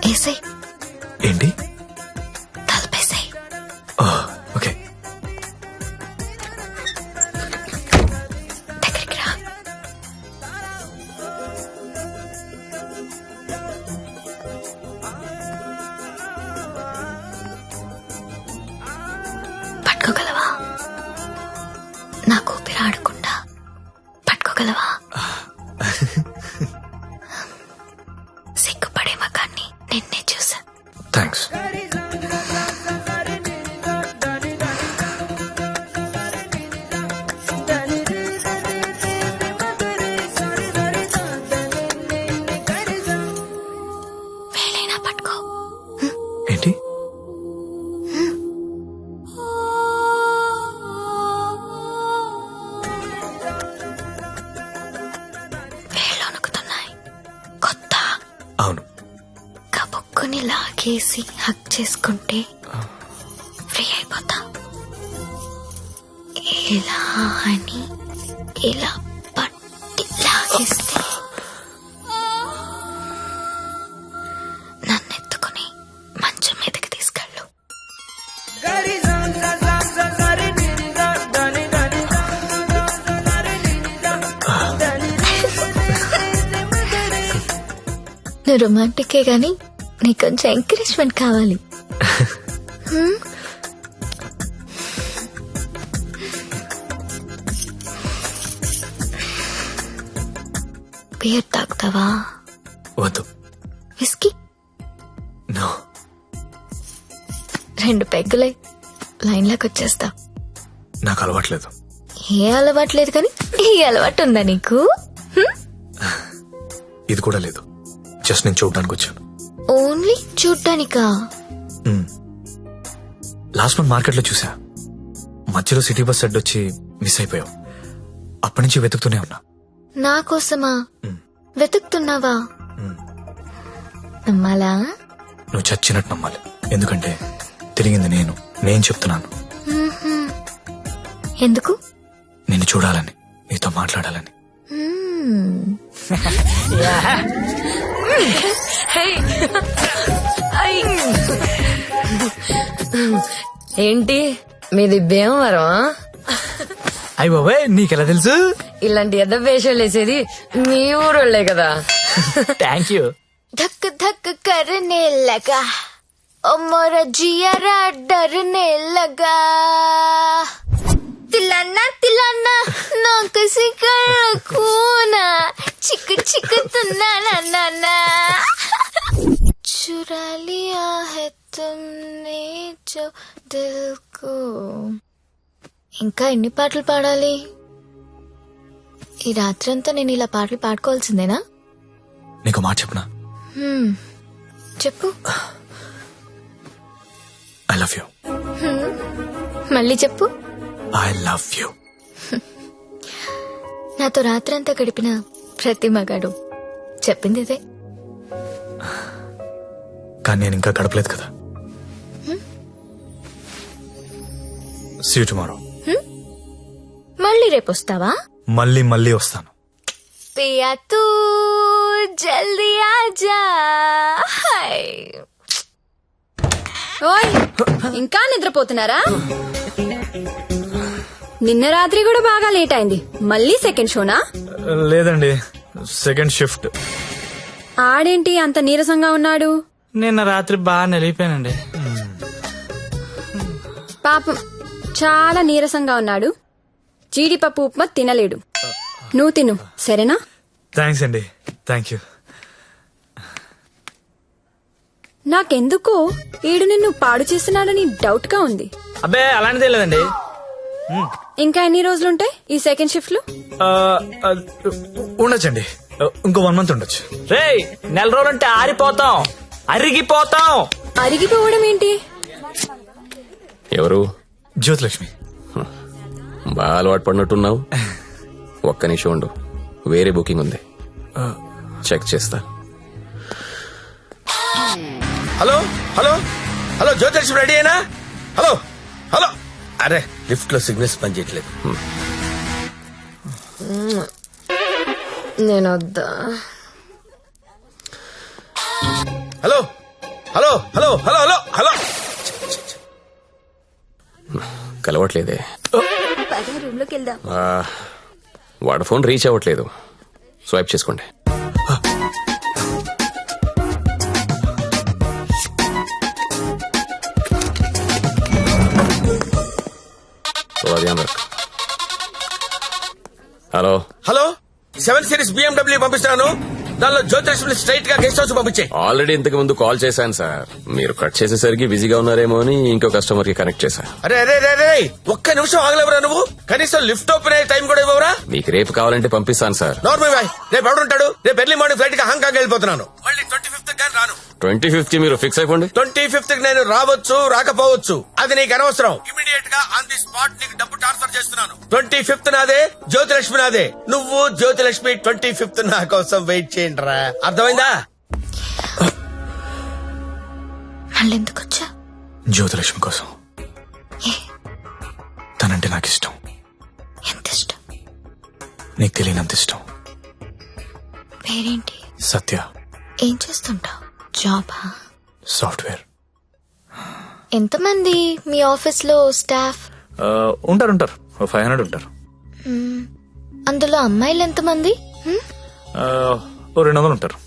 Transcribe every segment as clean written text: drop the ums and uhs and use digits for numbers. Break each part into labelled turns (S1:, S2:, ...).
S1: ఏసై.
S2: ఏంటి?
S1: తలపేసై.
S2: ఓకే.
S1: దగ్గరికి రా. పట్టుకోగలవా? నాకు ఊపిరి ఆడకుండా పట్టుకోగలవా? సిగ్గుపడే మగాన్ని నిన్నే చూసా.
S2: థ్యాంక్స్.
S1: వేలైనా పట్టుకో.
S2: ఏంటి?
S1: వేళ్ళు వణుకుతున్నాయి. కొత్త.
S2: అవును.
S1: కబుక్కుని లాగేసి హక్ చేసుకుంటే ఫ్రీ అయిపోతా. ఇలా అని ఇలా పట్టి లాగేస్తే నన్నెత్తుకుని మంచం మీదకి తీసుకెళ్ళు. నువ్వు రొమాంటికే గాని నీకు కొంచెం ఎంకరేజ్మెంట్ కావాలి. బియర్ తాగుతావా?
S2: వద్దు.
S1: విస్కీ?
S2: నో.
S1: 2 పెగ్గులై లైన్లోకి వచ్చేస్తా.
S2: నాకు అలవాట్లేదు.
S1: ఏ అలవాట్లేదు కానీ ఈ అలవాటు ఉందా నీకు?
S2: ఇది కూడా లేదు. జస్ట్ నేను చూడడానికి వచ్చాను.
S1: ఓన్లీ చూడ్డానికా?
S2: లాస్ట్ మంత్ మార్కెట్లో చూసా. మధ్యలో సిటీ బస్ అడ్డొచ్చి మిస్ అయిపోయావు. అప్పటి నుంచి వెతుకుతూనే ఉన్నా.
S1: నా కోసమా వెతుకుతున్నావా? నమ్మాలా?
S2: నువ్వు చచ్చినట్టు నమ్మాలి. ఎందుకంటే తిరిగింది నేను చెప్తున్నాను.
S1: ఎందుకు?
S2: నిన్ను చూడాలని, నీతో మాట్లాడాలని.
S3: ఏంటి మీది భీమవరం?
S2: అయ్య బాబాయ్, నీకెలా తెలుసు?
S3: ఇలాంటి ఎద్ద వేషాలు వేసేది మీ ఊరోళ్లే కదా.
S2: Thank you.
S1: धक धक करने लगा ओ मोरा जियारा डरने लगा तिलाना तिलाना ना किसी कूना चिक चिक तुना ना ना ना चुरा लिया है तुमने जो दिल को. ఇంకా ఎన్ని పాటలు పాడాలి? ఈ రాత్రంతా నేను ఇలా పాటలు పాడుకోవాల్సిందేనా?
S2: నీకు మాట చెప్పనా?
S1: చెప్పు.
S2: I love you.
S1: మళ్ళీ చెప్పు.
S2: I love you.
S1: నాతో రాత్రంతా గడిపిన ప్రతి మగాడు చెప్పింది ఇదే.
S2: కానీ నేను ఇంకా గడపలేదు కదా. See you tomorrow.
S1: మళ్ళీ రేపు వస్తావా?
S2: మళ్ళీ వస్తాను.
S1: పియా తూ జల్దీ ఆజా.
S4: ఓయ్, ఇంకా నిద్రపోతున్నారా? నిన్న రాత్రి కూడా బాగా లేట్ అయింది. మళ్ళీ సెకండ్ షోనా?
S2: లేదండి, సెకండ్ షిఫ్ట్.
S4: ఆడేంటి అంత నీరసంగా ఉన్నాడు?
S5: నిన్న రాత్రి బాగా నలిగిపోయానండి.
S4: పాపం చాలా నీరసంగా ఉన్నాడు. జీడిపప్పు ఉప్మా తినలేడు. నువ్వు తిను, సరేనా?
S2: థ్యాంక్స్ అండి. Thank you.
S4: నాకెందుకో ఈడు నిన్ను పాడు చేస్తున్నాడని డౌట్ గా ఉంది.
S5: అబ్బే అలాంటిదే లేదండి.
S4: ఇంకా ఎన్ని రోజులుంటాయి ఈ సెకండ్ షిఫ్ట్ లో?
S2: ఉండొచ్చండి, ఇంకో 1 month ఉండొచ్చు.
S5: రేయ్, 4 రోజులంటే ఆరిపోతాం, అరిగిపోతాం.
S4: అరిగిపోవడం ఏంటి?
S6: ఎవరు?
S2: జ్యోతిలక్ష్మి.
S6: బాగా అలవాటు పడినట్టున్నావు. ఒక్క నిమిషం ఉండు, వేరే బుకింగ్ ఉంది, చెక్ చేస్తా.
S7: Hello hello hello, Jyothilakshmi ready అయినా? Hello hello. అరే, లిఫ్ట్ లో సిగ్నల్స్ పనిచేయట్లేదు.
S3: నేను వద్దా?
S7: Hello hello hello hello hello hello
S6: కలవట్లేదే.
S4: రూమ్ లోకి వెళ్దాం.
S6: ఆ, వాడి ఫోన్ రీచ్ అవ్వట్లేదు. స్వైప్ చేసుకోండి. थोड़ा ध्यान रख. హలో
S7: హలో 7 సిరీస్ BMW పంపిస్తున్నాను. దానిలో జ్యోతిలక్ష్మి స్ట్రైట్ గా గెస్ట్ హౌస్ పంపించే.
S6: ఆల్రెడీ ఇంతకు ముందు కాల్ చేశాను సార్. మీరు కట్ చేసేసరికి బిజీగా ఉన్నారేమో అని ఇంకో కస్టమర్ కి కనెక్ట్ చేశా.
S7: అరే అరే అరే అరే ఒక్క నిమిషం ఆగలేవరా నువ్వు? కనీసం లిఫ్ట్ ఓపెన్ అయ్యే టైం కూడా ఇవ్వరా?
S6: మీకు రేపు కావాలంటే పంపిస్తాను సార్.
S7: నార్మల్ బాయ్, రేపు ఎవడుంటాడు? రేపు ఎర్లీ మార్నింగ్ ఫ్లైట్ గా హాంకాంగ్ వెళ్ళిపోతున్నాను. మళ్ళీ 25th కానీ రాను.
S6: 25th మీరు ఫిక్స్ అయిపోండి.
S7: 25th నేను రావచ్చు రాకపోవచ్చు, అది నీకు అనవసరం. ఇమీడియట్ గా ఆన్ ది స్పాట్ నీకు డబ్బు ట్రాన్స్ఫర్ చేస్తున్నాను. 25th నాదే, జ్యోతిలక్ష్మి నాదే. నువ్వు జ్యోతిలక్ష్మి 25th నా కోసం వెయిట్ చేయండి రా. అర్థమైందా?
S1: మళ్ళీ ఎందుకు వచ్చా?
S2: జ్యోతిలక్ష్మి కోసం. తనంటే నాకు ఇష్టం.
S1: ఎంత ఇష్టం?
S2: నీకు తెలియనంత ఇష్టం.
S1: పేరేంటి?
S2: సత్య.
S1: ఏం చేస్తుంటావు? జాబా?
S2: సాఫ్ట్వేర్.
S1: ఎంతమంది మీ ఆఫీస్ లో స్టాఫ్?
S2: ఉంటారు 500 ఉంటారు.
S1: అందులో అమ్మాయిలు ఎంతమంది?
S2: 200 ఉంటారు.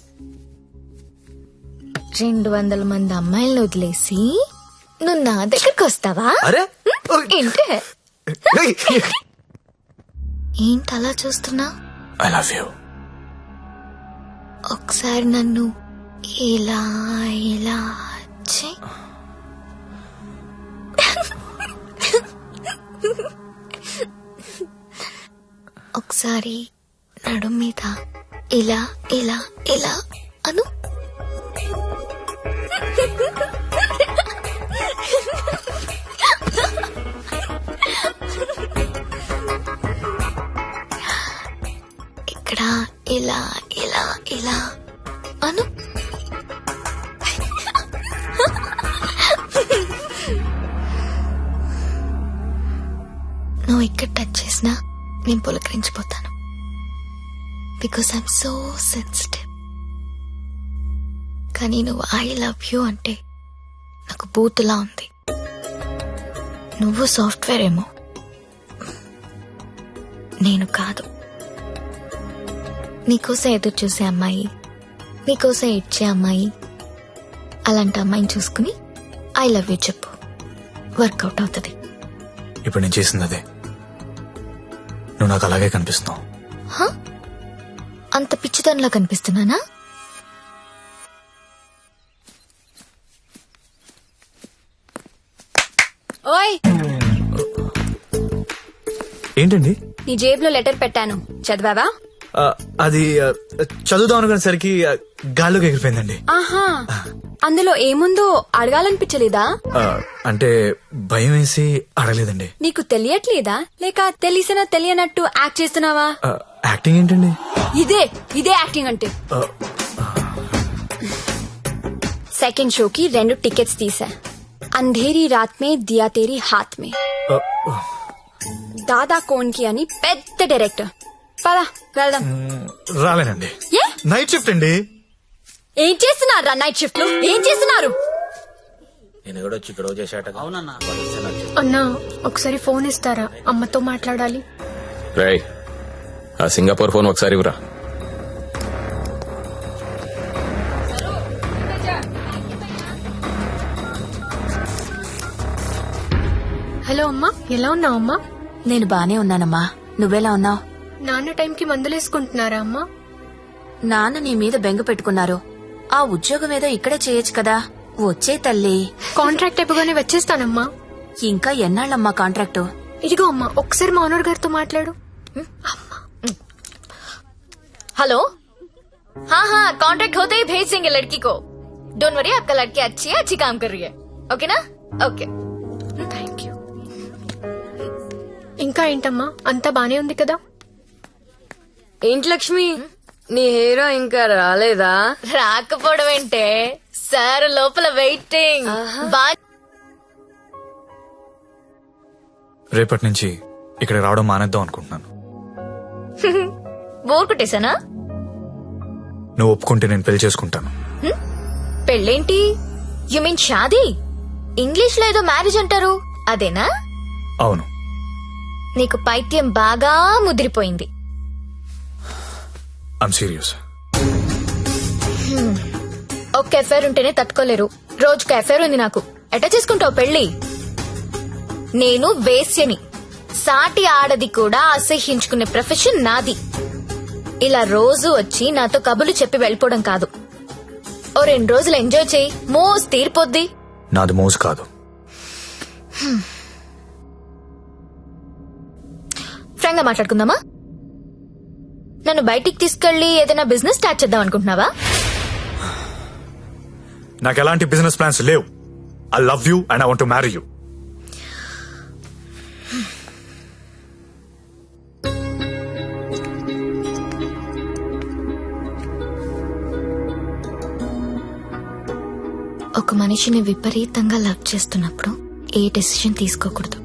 S1: 200 మంది అమ్మాయిలను వదిలేసి నువ్వు నా దగ్గరకు వస్తావా?
S2: అరే
S1: ఏంటి ఏంటి అలా చూస్తున్నా?
S2: I love you.
S1: ఒకసారి నన్ను ఇలా ఇలా చెయ్. ఒకసారి నడుం మీద ఇలా ఇలా ఇలా అను. ఇక్కడ ఇలా ఇలా ఇలా అను. నువ్వు ఇక్కడ టచ్ చేసినా నేను పులకరించిపోతాను. Because I'm so sensitive. కానీ నువ్వు ఐ లవ్ యూ అంటే నాకు బూతులా ఉంది. నువ్వు సాఫ్ట్వేర్ ఏమో, నేను కాదు. నీకోసం ఎదురు చూసే అమ్మాయి, నీకోసం ఇచ్చే అమ్మాయి, అలాంటి అమ్మాయిని చూసుకుని ఐ లవ్ యూ చెప్పు. వర్కౌట్ అవుతుంది.
S2: ఇప్పుడు నేను చేసింది అదే. నువ్వు నాకు అలాగే కనిపిస్తున్నావు.
S1: అంత పిచ్చితనంలా కనిపిస్తున్నానా?
S4: ఓయ్,
S2: ఏంటండి?
S4: నీ జేబులో లెటర్ పెట్టాను, చదివావా?
S2: అది చదువుదాం అనుకునేసరికి గాల్లోకి ఎగిరిపోయిందండి.
S4: ఆహా, అందులో ఏముందో అడగాలనిపించలేదా?
S2: అంటే భయం వేసి అడగలేదండి.
S4: నీకు తెలియట్లేదా, లేక తెలిసినా తెలియనట్టు యాక్ట్ చేస్తున్నావా?
S2: యాక్టింగ్ ఏంటండి?
S4: ఇదే యాక్టింగ్ అంటే. సెకండ్ షోకి 2 టికెట్స్ తీసా. అంధేరీ రాత్ మే దియా తేరీ హాత్ మే. దాదా కోన్ కి అని పెద్ద డైరెక్టర్. పదా వెళ్దాం.
S2: రాలేనండి. నైట్ షిఫ్ట్ అండి.
S4: ఏం చేస్తున్నారా నైట్ షిఫ్ట్ లో? ఏం చేస్తున్నారు?
S7: నేను కూడా వచ్చి ఇక్కడ చేశాట.
S8: అన్నా ఒకసారి ఫోన్ ఇస్తారా? అమ్మతో మాట్లాడాలి.
S6: రేయ్, ఆ సింగపూర్ ఫోన్ ఒకసారి ఇవ్వరా.
S8: హలో అమ్మా, ఎలా ఉన్నావు అమ్మా?
S3: నేను బానే ఉన్నానమ్మా. నువ్వెలా ఉన్నావు?
S8: నాన్న టైంకి మందులేసుకుంటున్నారా అమ్మా?
S3: నాన్న నీ మీద బెంగ పెట్టుకున్నారు. ఆ ఉద్యోగం ఏదో ఇక్కడే చేయొచ్చు కదా. వచ్చే తల్లి.
S8: కాంట్రాక్ట్ అయిపోగానే వచ్చేస్తానమ్మా.
S3: ఇంకా ఎన్నాళ్ళమ్మా కాంట్రాక్టు?
S8: ఇదిగో అమ్మా, ఒకసారి మా ఓనర్ గారితో మాట్లాడు.
S1: हेलो, हाँ हाँ कॉन्ट्रैक्ट होते ही भेज देंगे लड़की को. डोंट वरी, आपका लड़की अच्छी है, अच्छी काम कर रही है. ओके ना? ओके.
S8: Thank you. ఇంకా ఏంటమ్మా, అంతా బానే ఉంది కదా?
S3: ఏంటి లక్ష్మి, నీ హీరో ఇంకా రాలేదా?
S1: రాకపోవడం ఏంటే సార్, లోపల వెయిటింగ్.
S2: రేపటి నుంచి ఇక్కడ రావడం మానేద్దాం అనుకుంటున్నాను.
S1: బోర్ కొట్టేశానా?
S2: నువ్వు ఒప్పుకుంటే నేను పెళ్లి చేసుకుంటాను.
S1: పెళ్ళేంటి? You mean shaadi? ఇంగ్లీష్ లో ఏదో మ్యారేజ్ అంటారు, అదేనా?
S2: అవును.
S1: నీకు పైత్యం బాగా ముదిరిపోయింది.
S2: I'm serious.
S1: ఒక్క ఎఫైర్ ఉంటేనే తట్టుకోలేరు, రోజుకు ఎఫైర్ ఉంది నాకు. ఎట్లా చేసుకుంటావు పెళ్లి? నేను వేశ్యని, సాటి ఆడది కూడా అసహ్యించుకునే ప్రొఫెషన్ నాది. ఇలా రోజు వచ్చి నాతో కబులు చెప్పి వెళ్ళిపోవడం కాదు. ఓ 2 రోజులు ఎంజాయ్ చేయి, మోస్ తీరిపోద్ది.
S2: నాది మోజు కాదు.
S1: ఫ్రాంక్ గా మాట్లాడుకుందామా? నన్ను బయటికి తీసుకెళ్లి ఏదైనా బిజినెస్ స్టార్ట్ చేద్దాం అనుకుంటున్నావా?
S2: నాకు ఎలాంటి బిజినెస్ ప్లాన్స్ లేవు. I love you and I want to marry you.
S1: ఒక మనిషిని విపరీతంగా లవ్ చేస్తున్నప్పుడు ఏ డెసిషన్ తీసుకోకూడదు.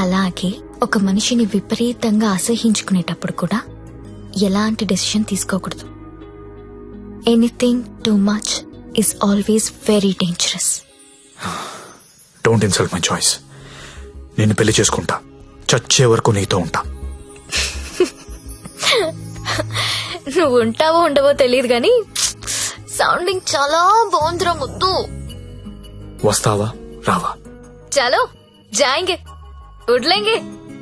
S1: అలాగే ఒక మనిషిని విపరీతంగా అసహించుకునేటప్పుడు కూడా ఎలాంటి డెసిషన్ తీసుకోకూడదు. Anything too much is always very dangerous.
S2: Don't insult my choice. నేను పెళ్లి చేసుకుంటా, చచ్చే వరకు నీతో ఉంటా.
S1: నువ్వు ఉంటావో ఉండవో తెలియదు గాని సౌండింగ్ చాలా బాగుందిరా ముద్దు.
S2: వస్తావా రావా?
S1: చలో జాయింగే, ఉడ్లేంగే.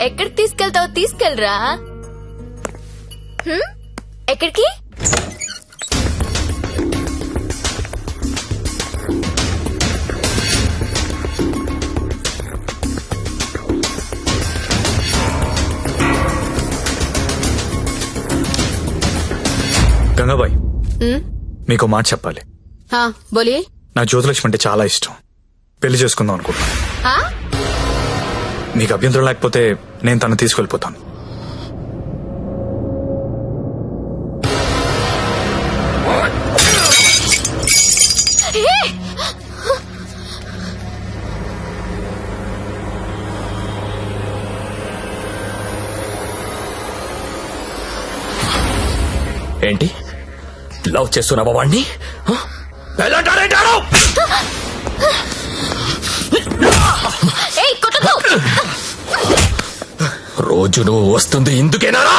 S1: ఎక్కడికి తీసుకెళ్తావో తీసుకెళ్ళరా. ఎక్కడికి?
S2: గంగాబాయ్, మీకు మాట చెప్పాలి.
S3: బోలియే.
S2: నాకు జ్యోతిలక్ష్మి అంటే చాలా ఇష్టం. పెళ్లి చేసుకుందాం అనుకుంటున్నా. మీకు అభ్యంతరం లేకపోతే నేను తను తీసుకెళ్లిపోతాను.
S6: ఏంటి లవ్ చేస్తున్నావా వాణ్ణి? రోజు నువ్వు వస్తుంది ఇందుకేనారా?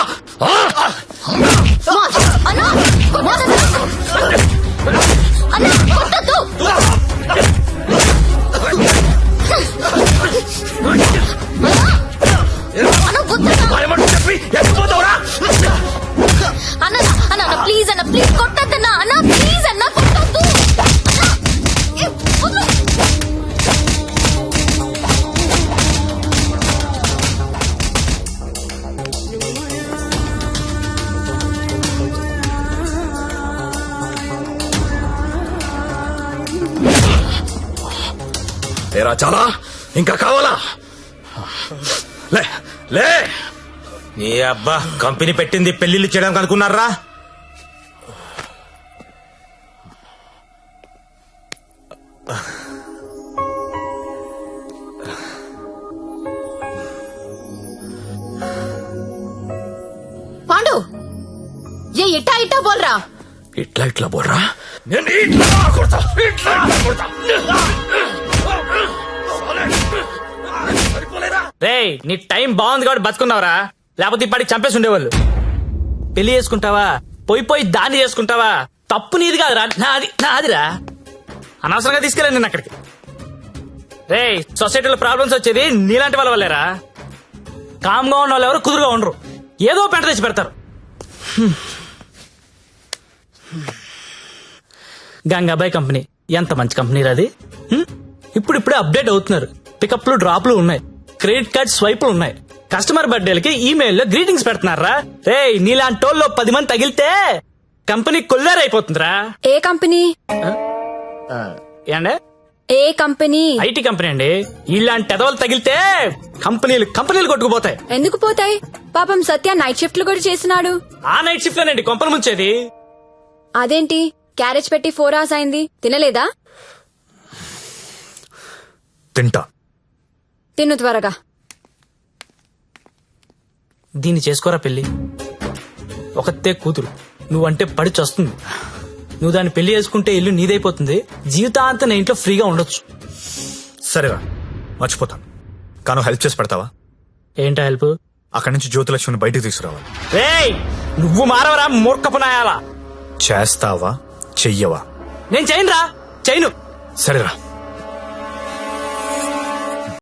S1: అన్న ప్లీజ్ అన్న, ప్లీజ్ కొట్టద్దన్నా. అన్న ప్లీజ్ అన్న, కొట్టద్దు.
S6: ఏరా చాలా ఇంకా కావాలా? లే లే.
S5: ఏ అబ్బా, కంపెనీ పెట్టింది పెళ్లిళ్ళు చేయడానికి అనుకున్నారా?
S3: పాండు ఏ ఇట్టా ఇట్టా బోల్రా.
S6: ఇట్లా ఇట్లా బోర్రా. నేను ఇట్లా కొడతా, ఇట్లా కొడతా.
S5: రేయ్, నీ టైం బాగుంది కాబట్టి బతుకున్నావురా, లేకపోతే ఇప్పటికి చంపేసి ఉండేవాళ్ళు. పెళ్లి చేసుకుంటావా, పోయి దాన్ని చేసుకుంటావా? తప్పు నీది కాదురా, నాదిరా. అనవసరంగా తీసుకెళ్ళాను నేను అక్కడికి. రేయ్, సొసైటీలో ప్రాబ్లమ్స్ వచ్చేది నీలాంటి వాళ్ళ వల్లేరా. కామ్గా ఉన్న వాళ్ళు ఎవరు కుదురుగా ఉండరు, ఏదో పెంట తెచ్చి పెడతారు. గంగాబాయ్ కంపెనీ ఎంత మంచి కంపెనీ రాది. ఇప్పుడిప్పుడే అప్డేట్ అవుతున్నారు. పికప్లు డ్రాప్లు ఉన్నాయి, క్రెడిట్ కార్డ్ స్వైపులు ఉన్నాయి. కస్టమర్ బర్త్డేలకి ఈమెయిల్లో గ్రీటింగ్స్ పెడుతున్నారా. రే, నీలాంటి వాళ్ళు 10 మంది తగిలితే కంపెనీ కొల్లారైపోతుందిరా.
S4: ఏ కంపెనీ?
S5: ఏండే?
S4: ఏ కంపెనీ?
S5: ఐటీ కంపెనీ అండి. ఇలాంటి ఎదవలు తగిలితే కంపెనీలు కొట్టుకుపోతాయి.
S4: ఎందుకు పోతాయి? పాపం సత్య నైట్ షిఫ్ట్లు కూడా చేస్తున్నాడు.
S5: ఆ నైట్ షిఫ్ట్ లోనండి కొంపలు ముంచేది.
S4: అదేంటి క్యారేజ్ పెట్టి 4 hours అయింది, తినలేదా?
S2: తింటా.
S4: తిను త్వరగా.
S5: దీన్ని చేసుకోరా పెళ్లి. ఒకతే కూతురు, నువ్వంటే పడి చస్తుంది. నువ్వు దాన్ని పెళ్లి చేసుకుంటే ఇల్లు నీదైపోతుంది, జీవితాంతం నేను ఇంట్లో ఫ్రీగా ఉండొచ్చు.
S2: సరేరా, మర్చిపోతాను. కాను హెల్ప్ చేసి పెడతావా?
S5: ఏంటా హెల్ప్?
S2: అక్కడి నుంచి జ్యోతిలక్ష్మిని బయటికి తీసుకురావాలి.
S5: రేయ్, నువ్వు మారవరా మూర్ఖపు నాయాలా?
S2: చేస్తావా చెయ్యవా?
S5: నేను చేయనురా, చేయను.
S2: సరేరా.